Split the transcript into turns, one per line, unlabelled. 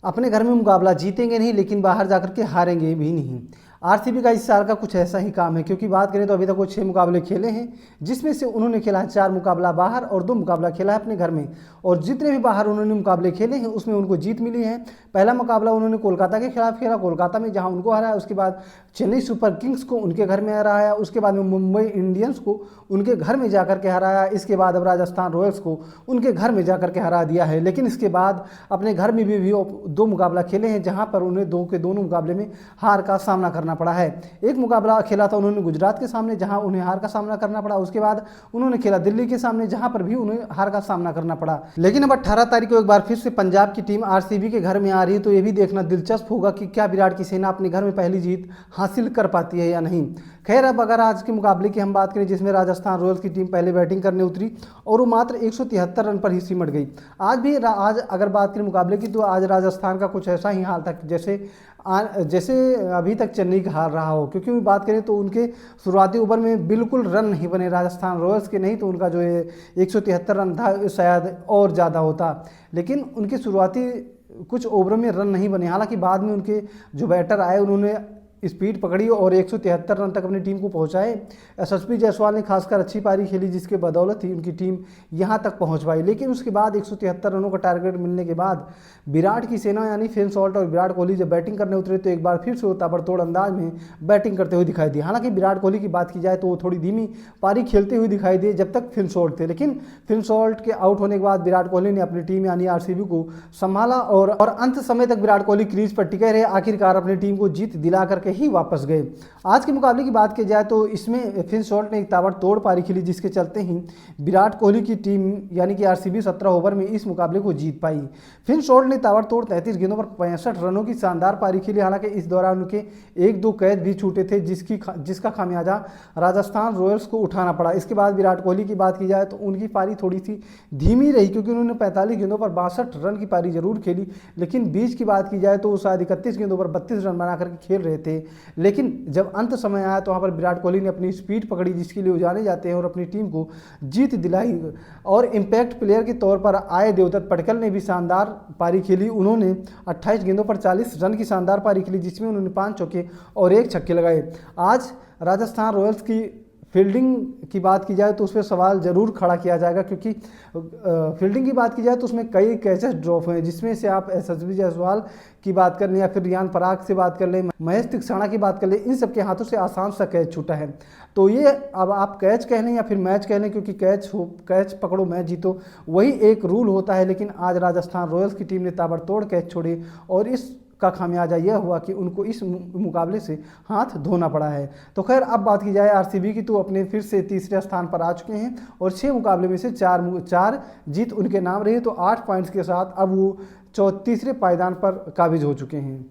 अपने घर में मुकाबला जीतेंगे नहीं, लेकिन बाहर जाकर के हारेंगे भी नहीं। आरसीबी का इस साल का कुछ ऐसा ही काम है, क्योंकि बात करें तो अभी तक वो 6 मुकाबले खेले हैं, जिसमें से उन्होंने खेला है 4 मुकाबला बाहर और 2 मुकाबला खेला है अपने घर में। और जितने भी बाहर उन्होंने मुकाबले खेले हैं उसमें उनको जीत मिली है। पहला मुकाबला उन्होंने कोलकाता के खिलाफ खेला, कोलकाता में जहां उनको हराया। उसके बाद चेन्नई सुपर किंग्स को उनके घर में हराया। उसके बाद में मुंबई इंडियंस को उनके घर में जाकर के हराया। इसके बाद अब राजस्थान रॉयल्स को उनके घर में जाकर के हरा दिया है। लेकिन इसके बाद अपने घर में भी 2 मुकाबला खेले हैं, जहां पर उन्हें 2 के दोनों मुकाबले में हार का सामना करना पड़ा है। एक मुकाबला खेला था उन्होंने गुजरात के सामने, जहां उन्हें हार का सामना करना पड़ा। उसके बाद उन्होंने खेला दिल्ली के सामने, जहां पर भी उन्हें हार का सामना करना पड़ा। लेकिन अब 18 तारीख को एक बार फिर से पंजाब की टीम आरसीबी के घर में आ रही है, तो ये भी देखना दिलचस्प होगा कि क्या विराट की सेना अपने घर में पहली जीत हासिल कर पाती है या नहीं। खैर, अब अगर आज के मुकाबले की हम बात करें, जिसमें राजस्थान रॉयल्स की टीम पहले बैटिंग करने उतरी और वो मात्र 173 रन पर ही सिमट गई। आज अगर बात करें मुकाबले की, तो आज राजस्थान का कुछ ऐसा ही हाल था जैसे अभी तक चेन्नई का हार रहा हो, क्योंकि बात करें तो उनके शुरुआती ओवर में बिल्कुल रन नहीं बने राजस्थान रॉयल्स के, नहीं तो उनका जो है 173 रन था, शायद और ज़्यादा होता। लेकिन उनके शुरुआती कुछ ओवरों में रन नहीं बने। हालांकि बाद में उनके जो बैटर आए उन्होंने स्पीड पकड़ी और 173 रन तक अपनी टीम को पहुंचाए। यशस्वी जायसवाल ने खासकर अच्छी पारी खेली, जिसके बदौलत ही उनकी टीम यहां तक पहुंच पाई। लेकिन उसके बाद 173 रनों का टारगेट मिलने के बाद विराट की सेना यानी फिन सॉल्ट और विराट कोहली जब बैटिंग करने उतरे, तो एक बार फिर से वो ताबड़तोड़ अंदाज में बैटिंग करते हुए दिखाई दिए। हालांकि विराट कोहली की बात की जाए तो वो थोड़ी धीमी पारी खेलते हुए दिखाई दिए जब तक फिन सॉल्ट थे। लेकिन फिन सॉल्ट के आउट होने के बाद विराट कोहली ने अपनी टीम यानी आरसीबी को संभाला और अंत समय तक विराट कोहली क्रीज पर टिके रहे। आखिरकार अपनी टीम को जीत दिला करके ही वापस गए। आज के मुकाबले की बात की जाए तो इसमें फिन सॉल्ट ने एक ताबड़तोड़ पारी खेली, जिसके चलते ही विराट कोहली की टीम यानी कि आरसीबी 17 ओवर में इस मुकाबले को जीत पाई। फिन सॉल्ट ने ताबड़तोड़ 33 गेंदों पर 65 रनों की शानदार पारी खेली। हालांकि इस दौरान उनके 1-2 कैच भी छूटे थे, जिसका खामियाजा राजस्थान रॉयल्स को उठाना पड़ा। इसके बाद विराट कोहली की बात की जाए तो उनकी पारी थोड़ी सी धीमी रही, क्योंकि उन्होंने 45 गेंदों पर 62 रन की पारी जरूर खेली। लेकिन बीच की बात की जाए तो वो शायद 31 गेंदों पर 32 रन बना करके खेल रहे थे। लेकिन जब अंत समय आया तो वहाँ पर विराट कोहली ने अपनी स्पीड पकड़ी, जिसके लिए वो जाने जाते हैं, और अपनी टीम को जीत दिलाई। और इम्पैक्ट प्लेयर के तौर पर आए देवदत्त पडिक्कल ने भी शानदार पारी खेली। उन्होंने 28 गेंदों पर 40 रन की शानदार पारी खेली, जिसमें उन्होंने 5 चौके और 1 छक्के लगाए। आज राजस्थान रॉयल्स की फील्डिंग की बात की जाए तो उस पर सवाल जरूर खड़ा किया जाएगा, क्योंकि फील्डिंग की बात की जाए तो उसमें कई कैचेस ड्रॉप हुए हैं, जिसमें से आप यशस्वी जायसवाल की बात कर लें या फिर रियान पराग से बात कर लें, महेश तीक्षणा की बात कर लें, इन सबके हाथों से आसान सा कैच छूटा है। तो ये अब आप कैच कह लें या फिर मैच कह लें, क्योंकि कैच पकड़ो मैच जीतो, वही एक रूल होता है। लेकिन आज राजस्थान रॉयल्स की टीम ने ताबड़तोड़ कैच छोड़े और इस का खामियाजा यह हुआ कि उनको इस मुकाबले से हाथ धोना पड़ा है। तो खैर, अब बात की जाए आरसीबी की, तो अपने फिर से तीसरे स्थान पर आ चुके हैं और 6 मुकाबले में से 4 जीत उनके नाम रही। तो 8 पॉइंट्स के साथ अब वो तीसरे पायदान पर काबिज हो चुके हैं।